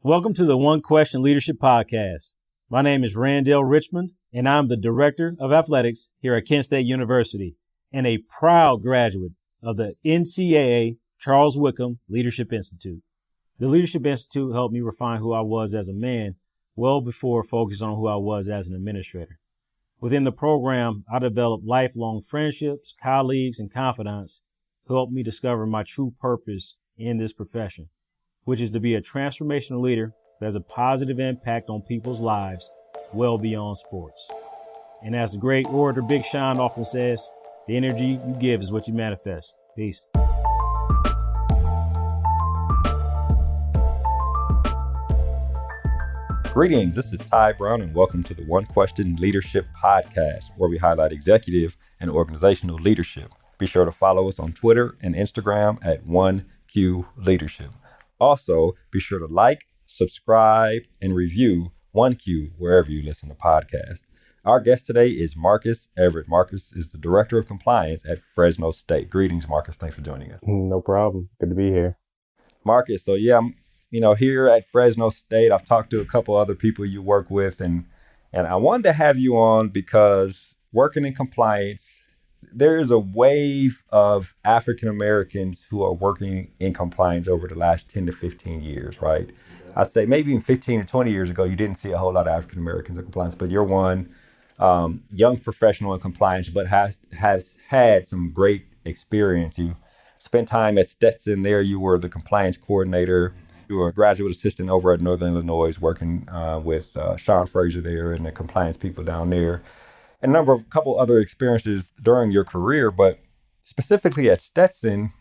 Welcome to the One Question Leadership Podcast. My name is Randall Richmond, and I'm the Director of Athletics here at Kent State University and a proud graduate of the NCAA Charles Wickham Leadership Institute. The Leadership Institute helped me refine who I was as a man well before focusing on who I was as an administrator. Within the program, I developed lifelong friendships, colleagues, and confidants who helped me discover my true purpose in this profession, which is to be a transformational leader that has a positive impact on people's lives well beyond sports. And as the great orator Big Sean often says, the energy you give is what you manifest. Peace. Greetings, this is Ty Brown, and welcome to the One Question Leadership Podcast, where we highlight executive and organizational leadership. Be sure to follow us on Twitter and Instagram at 1Q Leadership. Also, be sure to like, subscribe, and review 1Q wherever you listen to podcasts. Our guest today is Marcus Everett. Marcus is the Director of Compliance at Fresno State. Greetings, Marcus. Thanks for joining us. No problem. Good to be here. Marcus, so I'm here at Fresno State. I've talked to a couple other people you work with, and I wanted to have you on because working in compliance, there is a wave of African Americans who are working in compliance over the last 10 to 15 years, right? I'd say maybe even 15 or 20 years ago, you didn't see a whole lot of African Americans in compliance, but you're one young professional in compliance, but has had some great experience. You spent time at Stetson there. You were the compliance coordinator. You were a graduate assistant over at Northern Illinois, working with Sean Fraser there and the compliance people down there. And a couple other experiences during your career, but specifically at Stetson,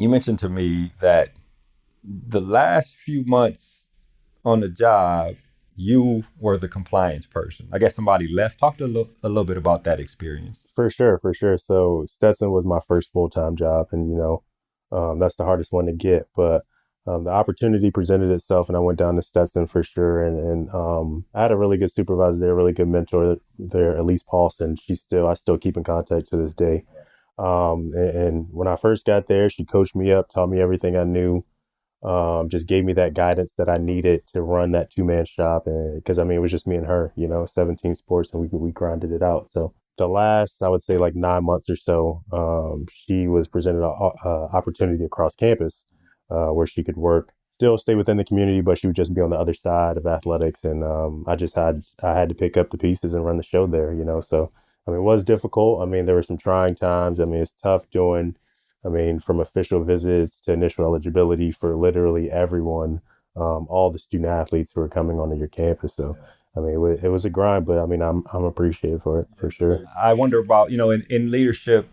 you mentioned to me that the last few months on the job, you were the compliance person. I guess somebody left. Talk a little bit about that experience. For sure. So Stetson was my first full-time job, and that's the hardest one to get. But the opportunity presented itself, and I went down to Stetson for sure. And I had a really good supervisor there, a really good mentor there, Elise Paulson. I still keep in contact to this day. And when I first got there, she coached me up, taught me everything I knew. Just gave me that guidance that I needed to run that two-man shop. And because it was just me and her, 17 sports, and we grinded it out. So the last, I would say, like 9 months or so, she was presented an opportunity across campus where she could still stay within the community, but she would just be on the other side of athletics. And I had to pick up the pieces and run the show there. So it was difficult. There were some trying times. It's tough doing. From official visits to initial eligibility for literally everyone, all the student athletes who are coming onto your campus. So, it was a grind, but I'm appreciative for it, for sure. I wonder about, in leadership,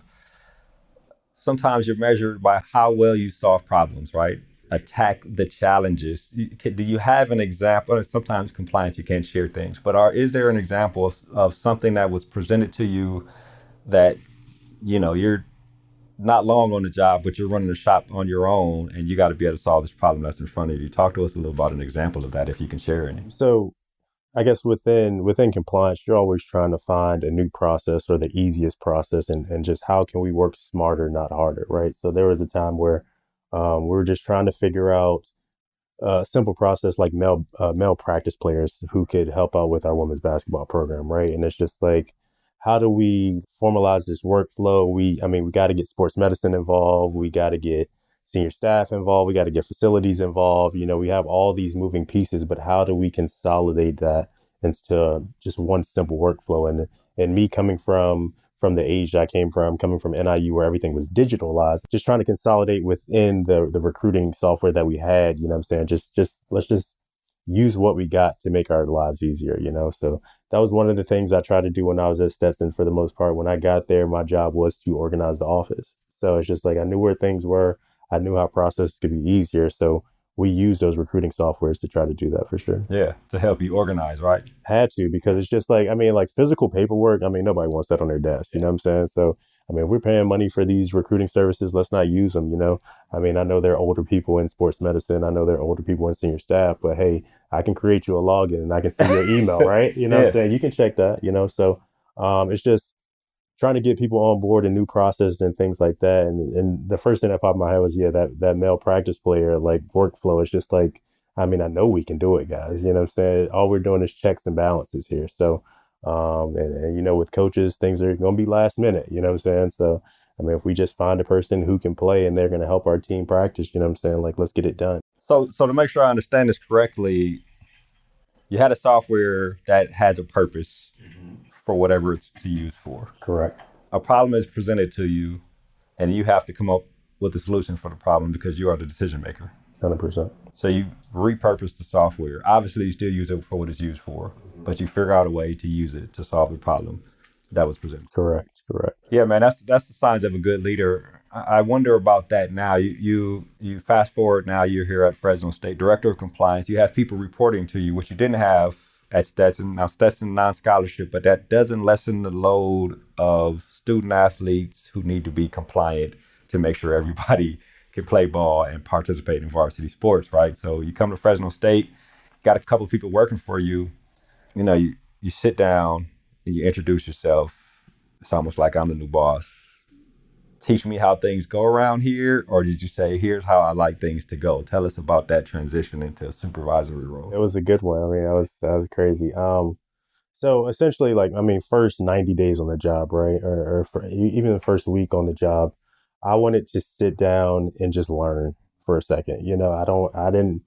sometimes you're measured by how well you solve problems, right? Attack the challenges. Do you have an example? Sometimes compliance, you can't share things, but is there an example of something that was presented to you that, you're not long on the job, but you're running the shop on your own, and you got to be able to solve this problem that's in front of you? Talk to us a little about an example of that, if you can share any. So I guess within compliance, you're always trying to find a new process or the easiest process, and just how can we work smarter, not harder, right? So there was a time where we were just trying to figure out a simple process like male practice players who could help out with our women's basketball program, right? And it's just like, how do we formalize this workflow? We got to get sports medicine involved. We got to get senior staff involved. We got to get facilities involved. We have all these moving pieces, but how do we consolidate that into just one simple workflow? And me coming from the age I came from, coming from NIU where everything was digitalized, just trying to consolidate within the recruiting software that we had, just let's just use what we got to make our lives easier, So that was one of the things I tried to do when I was at Stetson for the most part. When I got there, my job was to organize the office. So it's just like I knew where things were. I knew how processes could be easier. So we use those recruiting softwares to try to do that for sure. Yeah, to help you organize, right? Had to, because it's just like, like physical paperwork, nobody wants that on their desk, you know what I'm saying? So, if we're paying money for these recruiting services, let's not use them, I know there are older people in sports medicine. I know there are older people in senior staff, but hey, I can create you a login and I can send you an email, right? You know what I'm saying? You can check that, So it's just trying to get people on board and new processes and things like that. And the first thing that popped in my head was, that male practice player, like workflow. It's just like, I mean, I know we can do it, guys. You know what I'm saying? All we're doing is checks and balances here. So, and you know, with coaches, things are going to be last minute. You know what I'm saying? So, I mean, if we just find a person who can play and they're going to help our team practice, you know what I'm saying? Like, let's get it done. So to make sure I understand this correctly, you had a software that has a purpose for whatever it's to use for. Correct. A problem is presented to you, and you have to come up with a solution for the problem because you are the decision maker. 100%. So you repurpose the software. Obviously, you still use it for what it's used for, but you figure out a way to use it to solve the problem that was presented. Correct. Correct. Yeah, man, that's the signs of a good leader. I wonder about that now. You fast forward now. You're here at Fresno State, director of compliance. You have people reporting to you, which you didn't have at Stetson. Now Stetson non-scholarship, but that doesn't lessen the load of student athletes who need to be compliant to make sure everybody can play ball and participate in varsity sports, right? So you come to Fresno State, got a couple of people working for you. You know, you sit down and you introduce yourself. It's almost like I'm the new boss. Teach me how things go around here, or did you say, here's how I like things to go? Tell us about that transition into a supervisory role. It was a good one. I mean, that was crazy. So essentially, like, I mean, first 90 days on the job, right? Or even the first week on the job, I wanted to sit down and just learn for a second. You know, I didn't,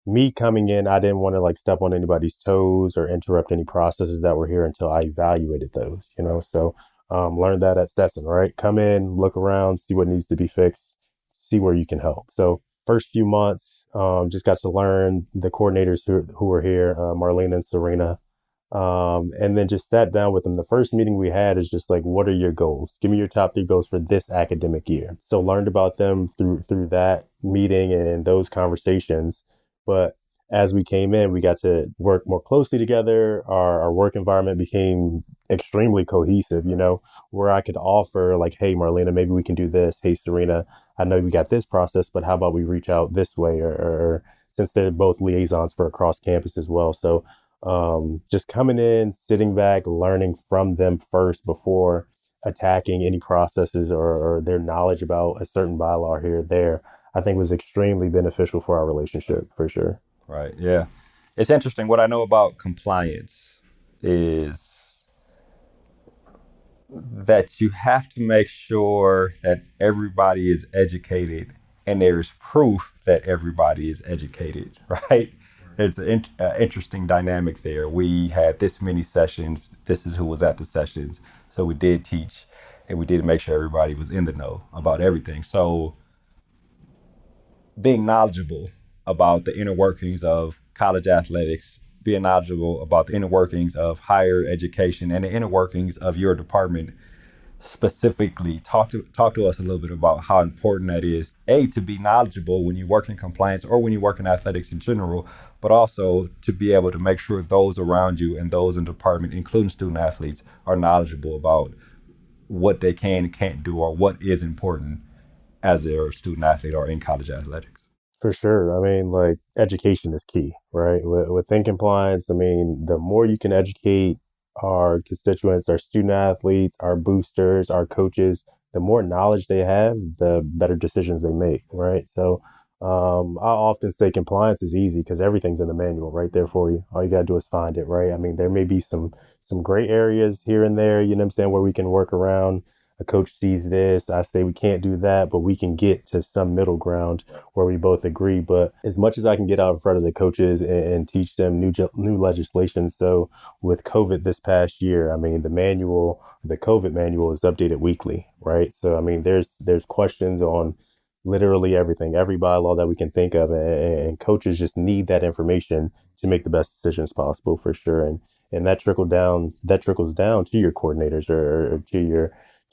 me coming in, I didn't want to like step on anybody's toes or interrupt any processes that were here until I evaluated those, you know? So, learned that at Stetson, right? Come in, look around, see what needs to be fixed, see where you can help. So first few months, just got to learn the coordinators who were here, Marlene and Serena. And then just sat down with them. The first meeting we had is just like, what are your goals? Give me your top 3 goals for this academic year. So learned about them through that meeting and those conversations. But as we came in, we got to work more closely together. Our work environment became extremely cohesive, you know, where I could offer like, hey, Marlena, maybe we can do this. Hey, Serena, I know we got this process, but how about we reach out this way? Or since they're both liaisons for across campus as well. So just coming in, sitting back, learning from them first before attacking any processes or their knowledge about a certain bylaw here or there, I think was extremely beneficial for our relationship for sure. Right. Yeah. It's interesting. What I know about compliance is that you have to make sure that everybody is educated and there's proof that everybody is educated, right? It's an interesting dynamic there. We had this many sessions. This is who was at the sessions. So we did teach and we did make sure everybody was in the know about everything. So being knowledgeable about the inner workings of college athletics, being knowledgeable about the inner workings of higher education and the inner workings of your department specifically. Talk to us a little bit about how important that is, to be knowledgeable when you work in compliance or when you work in athletics in general, but also to be able to make sure those around you and those in the department, including student athletes, are knowledgeable about what they can and can't do or what is important as their student athlete or in college athletics. For sure. I mean, like education is key, right? Within compliance, I mean, the more you can educate our constituents, our student athletes, our boosters, our coaches, the more knowledge they have, the better decisions they make, right? So, I often say compliance is easy because everything's in the manual right there for you. All you got to do is find it, right? I mean, there may be some gray areas here and there, you know what I'm saying, where we can work around. A coach sees this, I say we can't do that, but we can get to some middle ground where we both agree. But as much as I can get out in front of the coaches and teach them new legislation. So with COVID this past year, I mean, the COVID manual is updated weekly, right? So I mean, there's questions on literally everything, every bylaw that we can think of, and coaches just need that information to make the best decisions possible for sure. And that trickles down to your coordinators or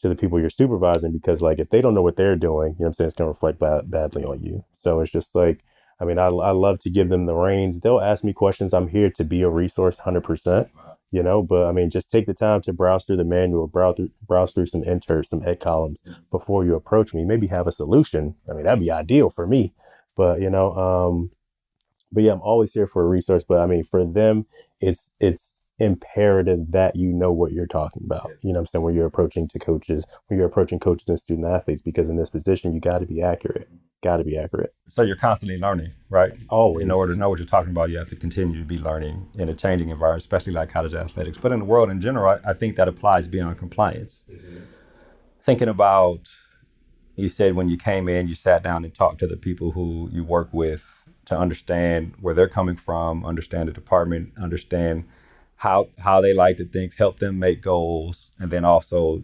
to the people you're supervising, because like if they don't know what they're doing, you know what I'm saying, it's going to reflect badly on you. So it's just like, I mean, I love to give them the reins. They'll ask me questions. I'm here to be a resource 100%, you know, but I mean, just take the time to browse through the manual, browse through some inserts, some ed columns before you approach me. Maybe have a solution. I mean, that'd be ideal for me, but you know, but yeah, I'm always here for a resource. But I mean, for them, it's imperative that you know what you're talking about. You know what I'm saying? When you're approaching to coaches, when you're approaching coaches and student athletes, because in this position, you got to be accurate. Got to be accurate. So you're constantly learning, right? In order Always. to know what you're talking about, you have to continue to be learning in a changing environment, especially like college athletics. But in the world in general, I think that applies beyond compliance. Thinking about, you said when you came in, you sat down and talked to the people who you work with to understand where they're coming from, understand the department, understand how they like to think, help them make goals, and then also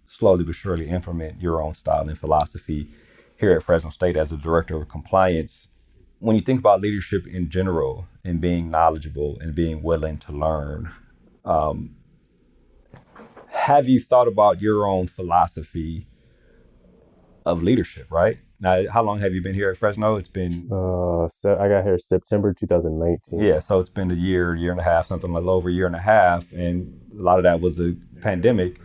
slowly but surely implement your own style and philosophy here at Fresno State as a director of compliance. When you think about leadership in general and being knowledgeable and being willing to learn, have you thought about your own philosophy of leadership, right? Now, how long have you been here at Fresno? It's been, So I got here September 2019. yeah, so it's been a year and a half, something like over a year and a half. And a lot of that was the pandemic,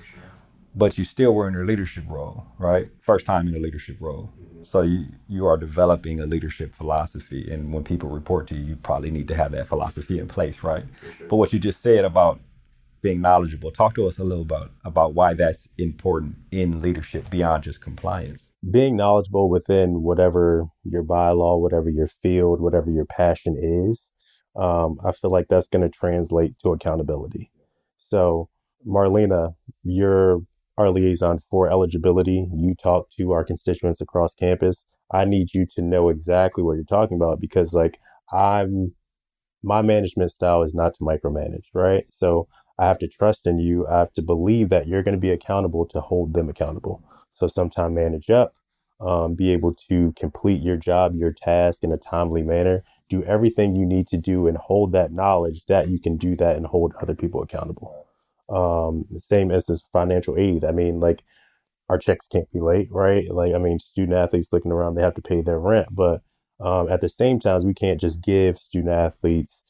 but you still were in your leadership role, right? First time in a leadership role. So you are developing a leadership philosophy. And when people report to you, you probably need to have that philosophy in place, right? But what you just said about being knowledgeable, talk to us a little about why that's important in leadership beyond just compliance. Being knowledgeable within whatever your bylaw, whatever your field, whatever your passion is, I feel like that's going to translate to accountability. So, Marlena, you're our liaison for eligibility. You talk to our constituents across campus. I need you to know exactly what you're talking about because, like, I'm my management style is not to micromanage, right? So I have to trust in you. I have to believe that you're going to be accountable to hold them accountable. So sometime manage up, be able to complete your job, your task in a timely manner, do everything you need to do and hold that knowledge that you can do that and hold other people accountable. Same instance, financial aid. I mean, like our checks can't be late, right? Like, I mean, student athletes looking around, they have to pay their rent, but at the same time, we can't just give student athletes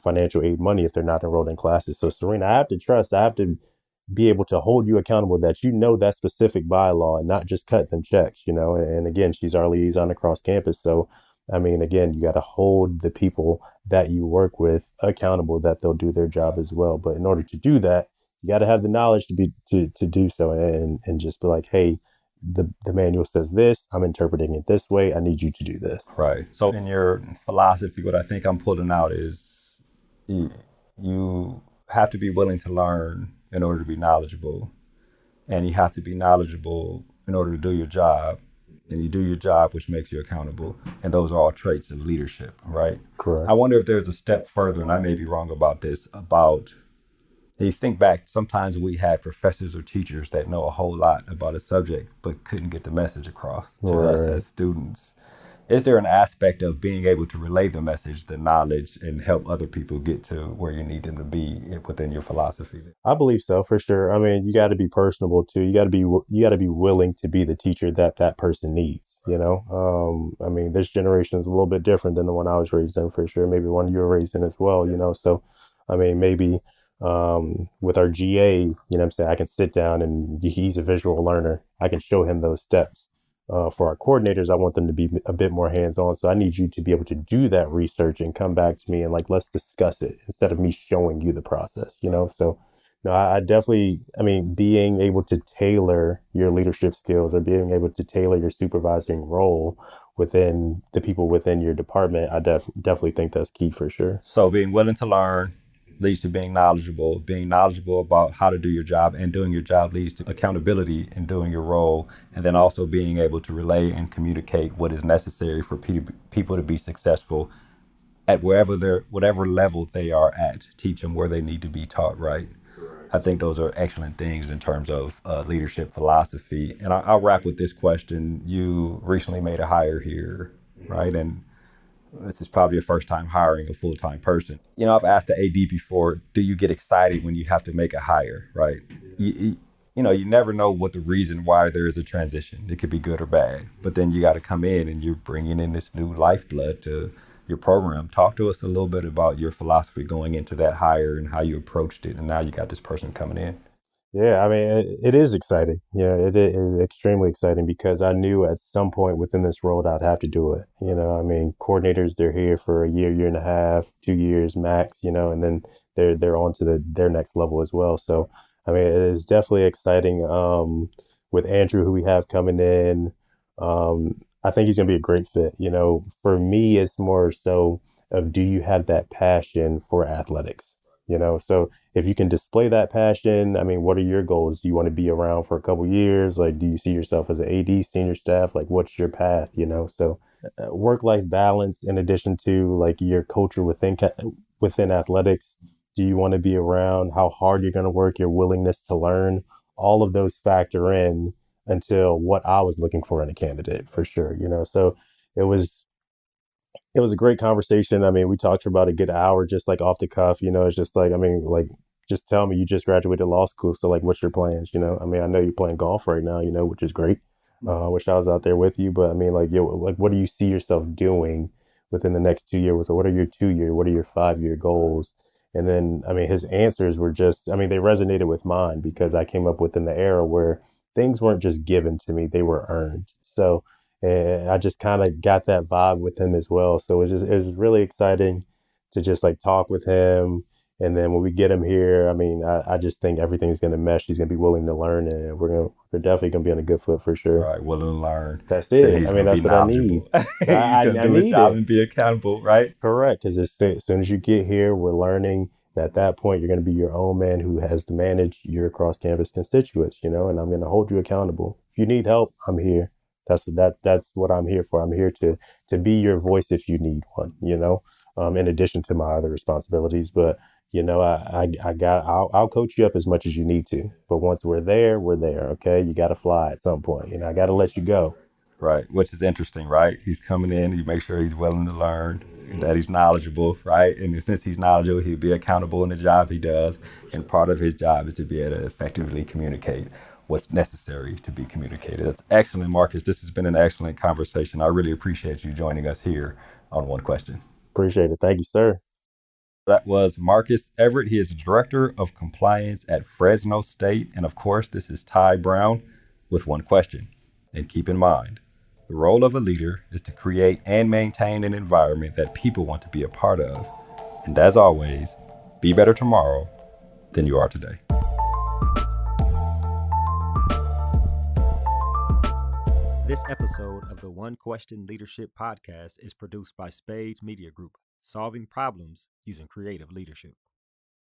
financial aid money if they're not enrolled in classes. So, Serena, I have to be able to hold you accountable that you know that specific bylaw and not just cut them checks, you know. And again, she's our liaison across campus. So, I mean, again, you got to hold the people that you work with accountable that they'll do their job as well. But in order to do that, you got to have the knowledge to do so and just be like, hey, the manual says this, I'm interpreting it this way, I need you to do this. Right. So in your philosophy, what I think I'm pulling out is you have to be willing to learn in order to be knowledgeable. And you have to be knowledgeable in order to do your job. And you do your job, which makes you accountable. And those are all traits of leadership, right? Correct. I wonder if there's a step further, and I may be wrong about this, about you think back, sometimes we had professors or teachers that know a whole lot about a subject, but couldn't get the message across to us Right. as students. Is there an aspect of being able to relay the message, the knowledge, and help other people get to where you need them to be within your philosophy? I believe so for sure. I mean, you got to be personable too. You got to be willing to be the teacher that that person needs. You know, I mean, this generation is a little bit different than the one I was raised in for sure. Maybe one you were raised in as well. You know, so I mean, maybe with our GA, you know, what I'm saying I can sit down and he's a visual learner. I can show him those steps. For our coordinators, I want them to be a bit more hands-on. So I need you to be able to do that research and come back to me and like, let's discuss it instead of me showing you the process, you know? So no, I definitely, I mean, being able to tailor your leadership skills or being able to tailor your supervising role within the people within your department, I definitely think that's key for sure. So being willing to learn leads to being knowledgeable about how to do your job, and doing your job leads to accountability in doing your role, and then also being able to relay and communicate what is necessary for people to be successful at whatever level they are at. Teach them where they need to be taught, right? I think those are excellent things in terms of leadership philosophy. And I'll wrap with this question. You recently made a hire here, right? And this is probably your first time hiring a full-time person. You know, I've asked the AD before, do you get excited when you have to make a hire, right? You know, you never know what the reason why there is a transition. It could be good or bad. But then you got to come in and you're bringing in this new lifeblood to your program. Talk to us a little bit about your philosophy going into that hire and how you approached it. And now you got this person coming in. Yeah, I mean, it is exciting. Yeah, it is extremely exciting because I knew at some point within this role I'd have to do it. You know, I mean, coordinators, they're here for a year, year and a half, 2 years max, you know, and then they're on to their next level as well. So I mean, it is definitely exciting. With Andrew, who we have coming in, I think he's gonna be a great fit. You know, for me, it's more so of, do you have that passion for athletics? You know, so if you can display that passion, I mean, what are your goals? Do you want to be around for a couple years? Like, do you see yourself as an AD, senior staff? Like, what's your path? You know, so work-life balance, in addition to like your culture within athletics. Do you want to be around? How hard you're going to work? Your willingness to learn? All of those factor in until what I was looking for in a candidate, for sure. You know, so it was it was a great conversation. I mean, we talked for about a good hour, just like off the cuff. You know, it's just like, I mean, like, just tell me, you just graduated law school, so like, what's your plans? You know, I mean, I know you're playing golf right now, you know, which is great. I wish I was out there with you, but I mean, like, yo, like, what do you see yourself doing within the next 2 years? So what are your 2 year, what are your 5 year goals? And then, I mean, his answers were just, I mean, they resonated with mine because I came up within the era where things weren't just given to me, they were earned. So, and I just kind of got that vibe with him as well. So it was really exciting to just like talk with him. And then when we get him here, I mean, I just think everything's going to mesh. He's going to be willing to learn, and we're definitely going to be on a good foot for sure. Right, willing to learn. That's Said it. he's I mean, going to that's be what I need. knowledgeable. He's going to I do his need job it. and be accountable, right? Correct. Because as soon as you get here, we're learning. And at that point, you're going to be your own man who has to manage your cross campus constituents, you know, and I'm going to hold you accountable. If you need help, I'm here. That's what I'm here for. I'm here to be your voice if you need one, you know, in addition to my other responsibilities. But you know, I'll coach you up as much as you need to. But once we're there, we're there. Okay, you got to fly at some point. You know, I got to let you go. Right, which is interesting, right? He's coming in, you make sure he's willing to learn, that he's knowledgeable, right? And since he's knowledgeable, he'll be accountable in the job he does. And part of his job is to be able to effectively communicate what's necessary to be communicated. That's excellent, Marcus. This has been an excellent conversation. I really appreciate you joining us here on One Question. Appreciate it. Thank you, sir. That was Marcus Everett. He is the Director of Compliance at Fresno State. And of course, this is Ty Brown with One Question. And keep in mind, the role of a leader is to create and maintain an environment that people want to be a part of. And as always, be better tomorrow than you are today. This episode of the One Question Leadership Podcast is produced by Spades Media Group, solving problems using creative leadership.